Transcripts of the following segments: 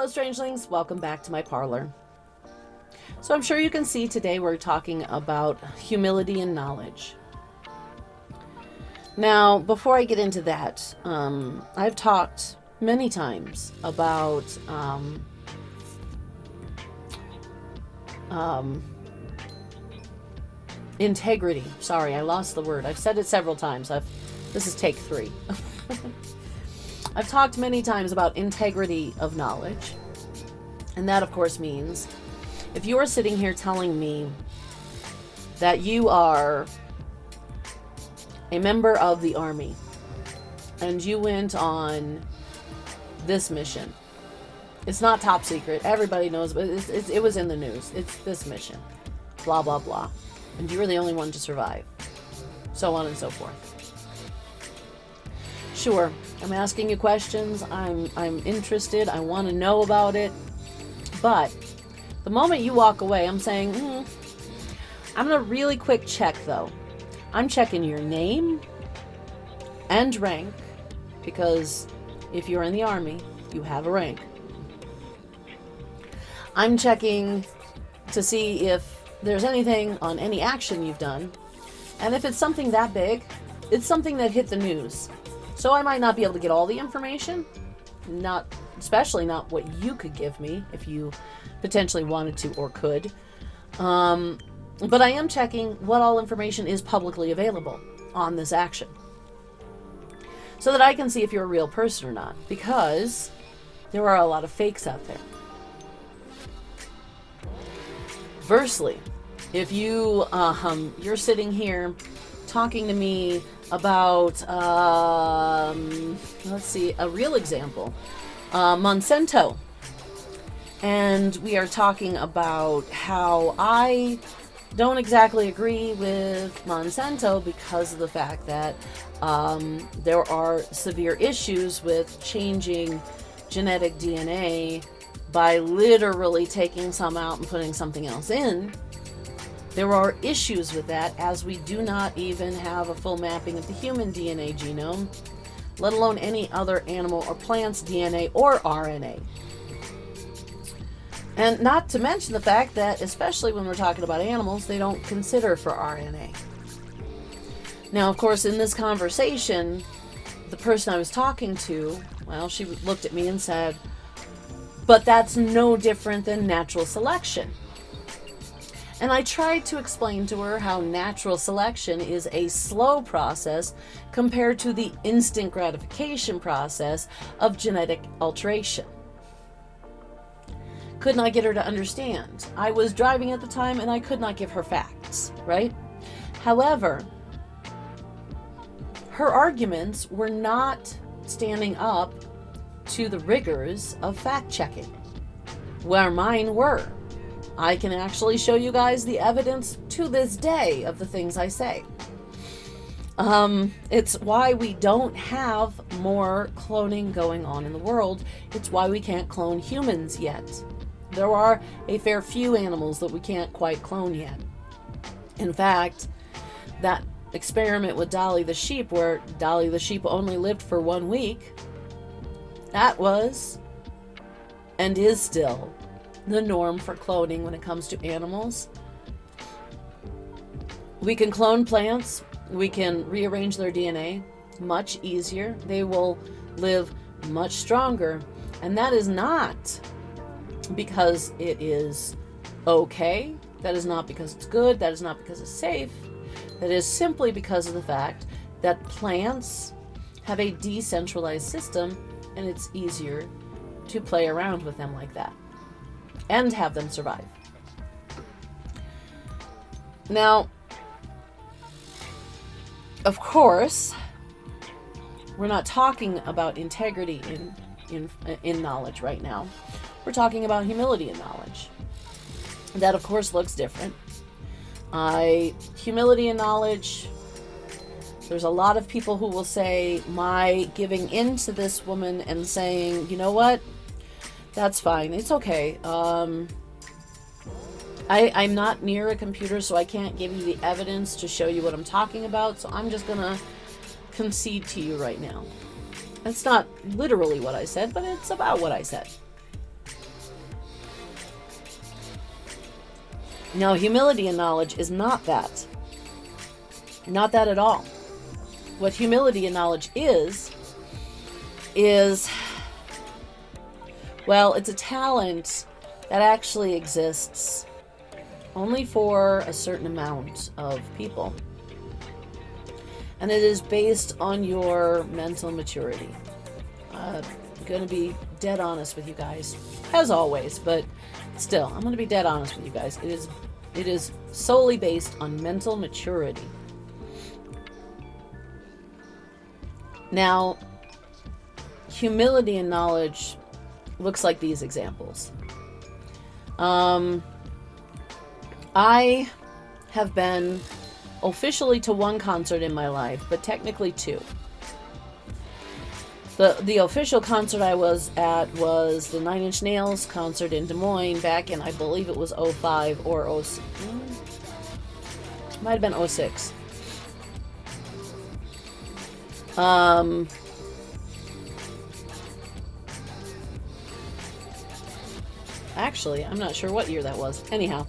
Hello strangelings, welcome back to my parlor. So I'm sure you can see today we're talking about humility and knowledge. Now, before I get into that, I've talked many times about integrity. Sorry, I lost the word. I've said it several times. This is take 3. I've talked many times about integrity of knowledge. And that, of course, means if you are sitting here telling me that you are a member of the Army and you went on this mission, it's not top secret. Everybody knows, but it was in the news. It's this mission. Blah, blah, blah. And you were the only one to survive. So on and so forth. Sure, I'm asking you questions. I'm interested. I want to know about it. But the moment you walk away, I'm saying, I'm going to really quick check, though. I'm checking your name and rank, because if you're in the Army, you have a rank. I'm checking to see if there's anything on any action you've done. And if it's something that big, it's something that hit the news. So I might not be able to get all the information, especially not what you could give me if you potentially wanted to or could. But I am checking what all information is publicly available on this action, so that I can see if you're a real person or not, because there are a lot of fakes out there. Versely, if you're sitting here talking to me about, let's see, a real example, Monsanto. And we are talking about how I don't exactly agree with Monsanto because of the fact that there are severe issues with changing genetic DNA by literally taking some out and putting something else in. There are issues with that, as we do not even have a full mapping of the human DNA genome, let alone any other animal or plant's DNA or RNA. And not to mention the fact that, especially when we're talking about animals, they don't consider for RNA. Now, of course, in this conversation, the person I was talking to, well, she looked at me and said, but that's no different than natural selection. And I tried to explain to her how natural selection is a slow process compared to the instant gratification process of genetic alteration. Could not get her to understand. I was driving at the time and I could not give her facts, right? However, her arguments were not standing up to the rigors of fact-checking, where mine were. I can actually show you guys the evidence to this day of the things I say. It's why we don't have more cloning going on in the world. It's why we can't clone humans yet. There are a fair few animals that we can't quite clone yet. In fact, that experiment with Dolly the sheep, where Dolly the sheep only lived for 1 week, that was and is still the norm for cloning when it comes to animals. We can clone plants. We can rearrange their DNA much easier. They will live much stronger. And that is not because it is okay. That is not because it's good. That is not because it's safe. That is simply because of the fact that plants have a decentralized system, and it's easier to play around with them like that and have them survive. Now, of course, we're not talking about integrity in knowledge right now. We're talking about humility in knowledge. That, of course, looks different. Humility in knowledge, there's a lot of people who will say, my giving in to this woman and saying, you know what, that's fine, it's okay. I'm not near a computer, so I can't give you the evidence to show you what I'm talking about, so I'm just gonna concede to you right now. That's not literally what I said, but it's about what I said. Now, humility and knowledge is not that. Not that at all. What humility and knowledge is, well, it's a talent that actually exists only for a certain amount of people. And it is based on your mental maturity. I'm going to be dead honest with you guys, as always, but still, I'm going to be dead honest with you guys. It is solely based on mental maturity. Now, humility and knowledge looks like these examples. I have been officially to one concert in my life, but technically two. The official concert I was at was the 9 Inch Nails concert in Des Moines back in, I believe it was 05 or 06. Might have been 06. Actually, I'm not sure what year that was. Anyhow,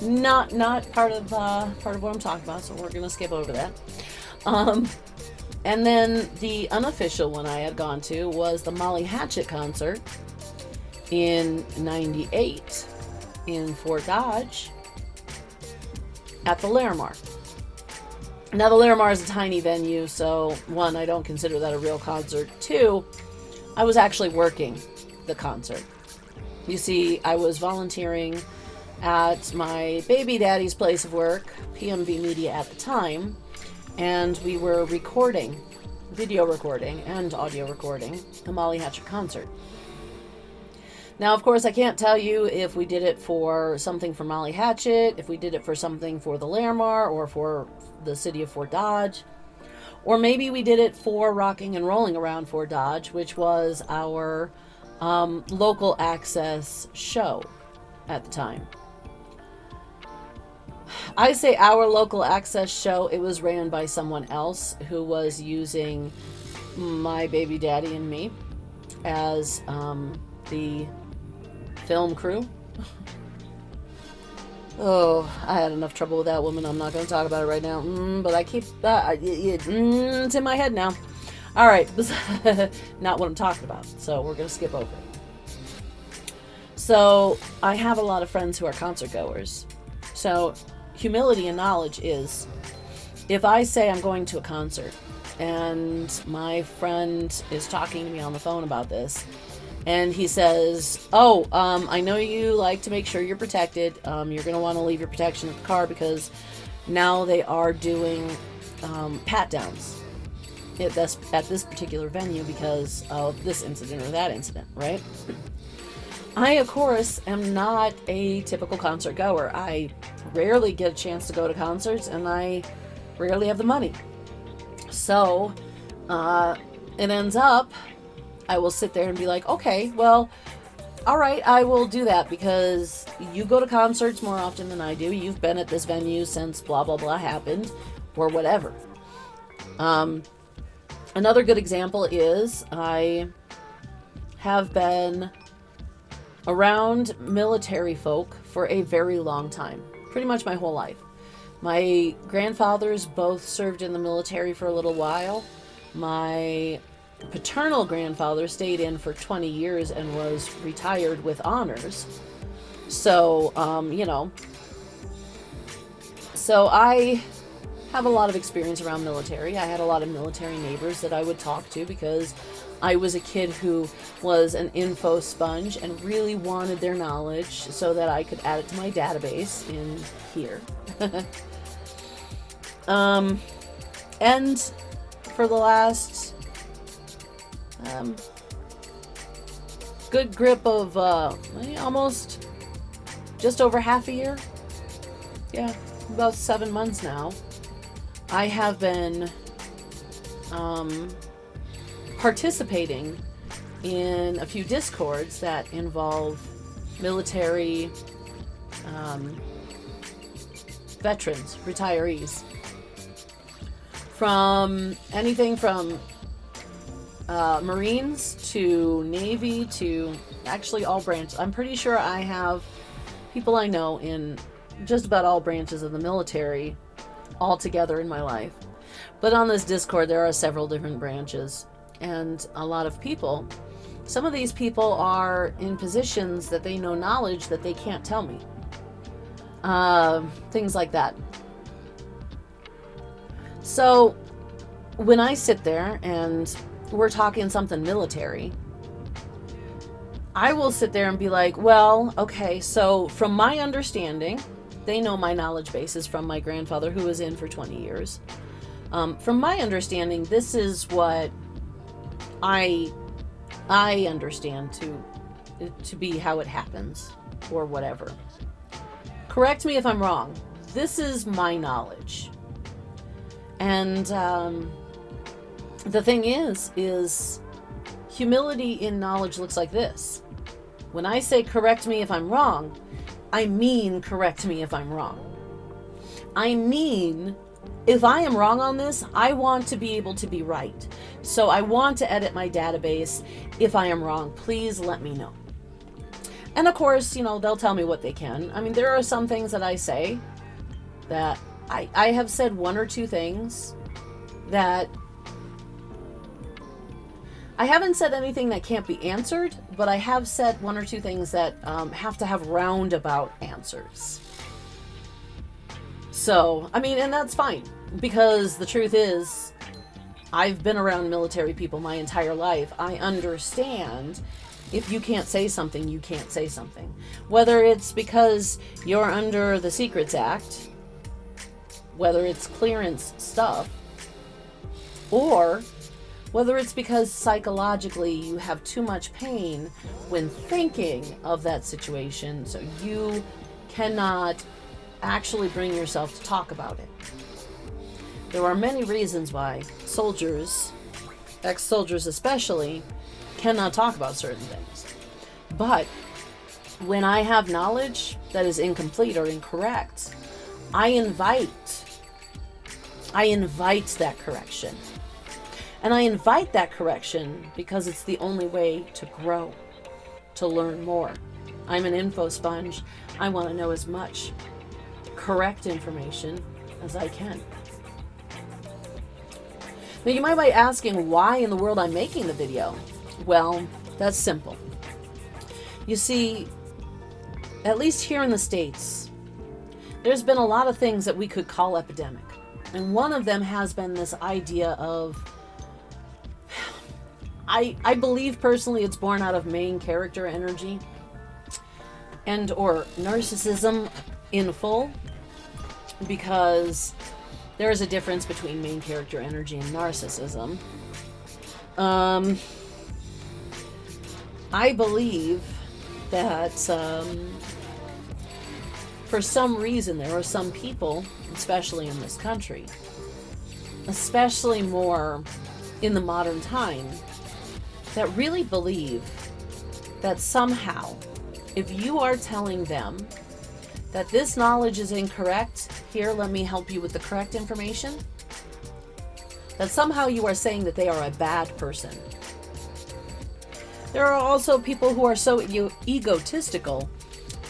not part of what I'm talking about, so we're gonna skip over that. And then the unofficial one I had gone to was the Molly Hatchet concert in '98 in Fort Dodge at the Larimar. Now, the Larimar is a tiny venue, so one, I don't consider that a real concert. Two, I was actually working the concert. You see, I was volunteering at my baby daddy's place of work, PMV Media at the time, and we were recording, video recording and audio recording, the Molly Hatchet concert. Now, of course, I can't tell you if we did it for something for Molly Hatchet, if we did it for something for the Larimar, or for the city of Fort Dodge, or maybe we did it for Rocking and Rolling Around Fort Dodge, which was our local access show at the time. I say our local access show, it was ran by someone else who was using my baby daddy and me as the film crew. Oh, I had enough trouble with that woman. I'm not going to talk about it right now. But I keep that. It's in my head now. All right. Not what I'm talking about. So we're going to skip over it. So I have a lot of friends who are concert goers. So humility and knowledge is, if I say I'm going to a concert and my friend is talking to me on the phone about this, and he says, I know you like to make sure you're protected. You're going to want to leave your protection at the car because now they are doing pat downs at this particular venue because of this incident or that incident, right? I, of course, am not a typical concert goer. I rarely get a chance to go to concerts, and I rarely have the money. So it ends up, I will sit there and be like, okay, well, all right, I will do that because you go to concerts more often than I do. You've been at this venue since blah, blah, blah happened, or whatever. Another good example is I have been around military folk for a very long time, pretty much my whole life. My grandfathers both served in the military for a little while. My paternal grandfather stayed in for 20 years and was retired with honors. So, so I have a lot of experience around military. I had a lot of military neighbors that I would talk to because I was a kid who was an info sponge and really wanted their knowledge so that I could add it to my database in here. And for the last good grip of almost just over half a year, yeah, about 7 months now, I have been participating in a few discords that involve military veterans, retirees, from anything from Marines to Navy to actually all branches. I'm pretty sure I have people I know in just about all branches of the military all together in my life. But on this Discord, there are several different branches, and a lot of people. Some of these people are in positions that they know knowledge that they can't tell me. Things like that. So when I sit there and we're talking something military, I will sit there and be like, well, okay, so from my understanding, they know my knowledge base is from my grandfather, who was in for 20 years. From my understanding, this is what I understand to be how it happens, or whatever. Correct me if I'm wrong. This is my knowledge. And the thing is humility in knowledge looks like this. When I say correct me if I'm wrong, I mean correct me if I'm wrong. I mean, if I am wrong on this, I want to be able to be right. So I want to edit my database. If I am wrong, please let me know. And of course, you know, they'll tell me what they can. I mean, there are some things that I say that I have said one or two things that I haven't said anything that can't be answered, but I have said one or two things that have to have roundabout answers. So, I mean, and that's fine, because the truth is, I've been around military people my entire life. I understand if you can't say something, you can't say something. Whether it's because you're under the Secrets Act, whether it's clearance stuff, or whether it's because psychologically you have too much pain when thinking of that situation, so you cannot actually bring yourself to talk about it. There are many reasons why soldiers, ex-soldiers especially, cannot talk about certain things. But when I have knowledge that is incomplete or incorrect, I invite that correction. And I invite that correction because it's the only way to grow, to learn more. I'm an info sponge. I want to know as much correct information as I can. Now you might be asking why in the world I'm making the video. Well, that's simple. You see, at least here in the States, there's been a lot of things that we could call epidemic. And one of them has been this idea of, I believe personally it's born out of main character energy and or narcissism in full, because there is a difference between main character energy and narcissism. I believe that for some reason there are some people, especially in this country, especially more in the modern time, that really believe that somehow, if you are telling them that this knowledge is incorrect, here, let me help you with the correct information, that somehow you are saying that they are a bad person. There are also people who are so egotistical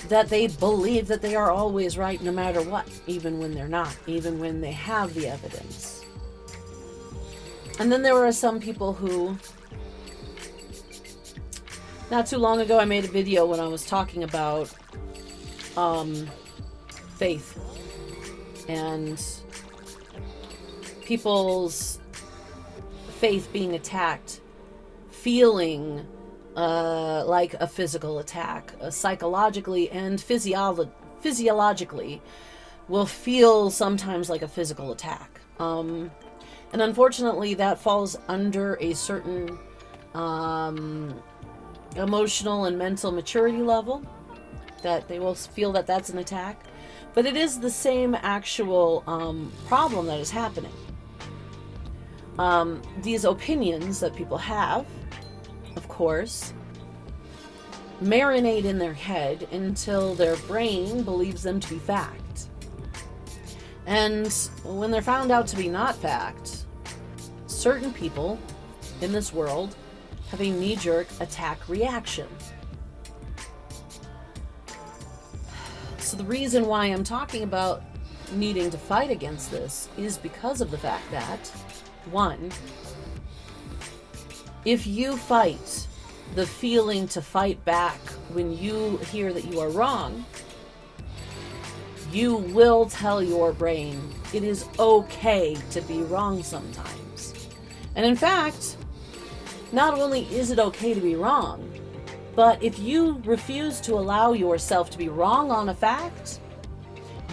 that they believe that they are always right no matter what, even when they're not, even when they have the evidence. And then there are some people who, not too long ago I made a video when I was talking about faith and people's faith being attacked, feeling like a physical attack, psychologically and physiologically will feel sometimes like a physical attack. And unfortunately that falls under a certain emotional and mental maturity level, that they will feel that that's an attack. But it is the same actual problem that is happening. These opinions that people have, of course, marinate in their head until their brain believes them to be fact. And when they're found out to be not fact, certain people in this world have a knee-jerk attack reaction. So the reason why I'm talking about needing to fight against this is because of the fact that, one, if you fight the feeling to fight back when you hear that you are wrong, you will tell your brain it is okay to be wrong sometimes. And in fact, not only is it okay to be wrong, but if you refuse to allow yourself to be wrong on a fact,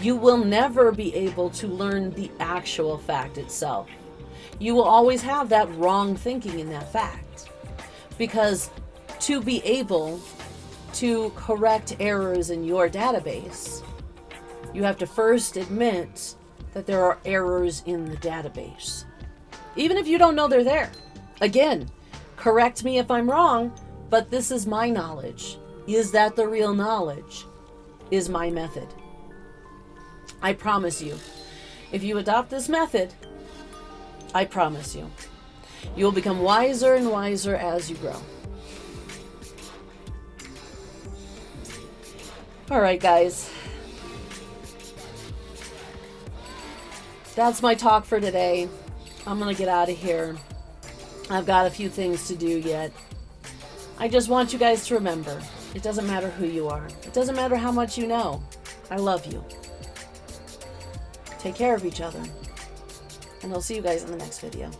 you will never be able to learn the actual fact itself. You will always have that wrong thinking in that fact. Because to be able to correct errors in your database, you have to first admit that there are errors in the database. Even if you don't know they're there. Again, correct me if I'm wrong, but this is my knowledge. Is that the real knowledge? Is my method. I promise you, if you adopt this method, I promise you, you will become wiser and wiser as you grow. All right, guys. That's my talk for today. I'm going to get out of here. I've got a few things to do yet. I just want you guys to remember, it doesn't matter who you are. It doesn't matter how much you know. I love you. Take care of each other. And I'll see you guys in the next video.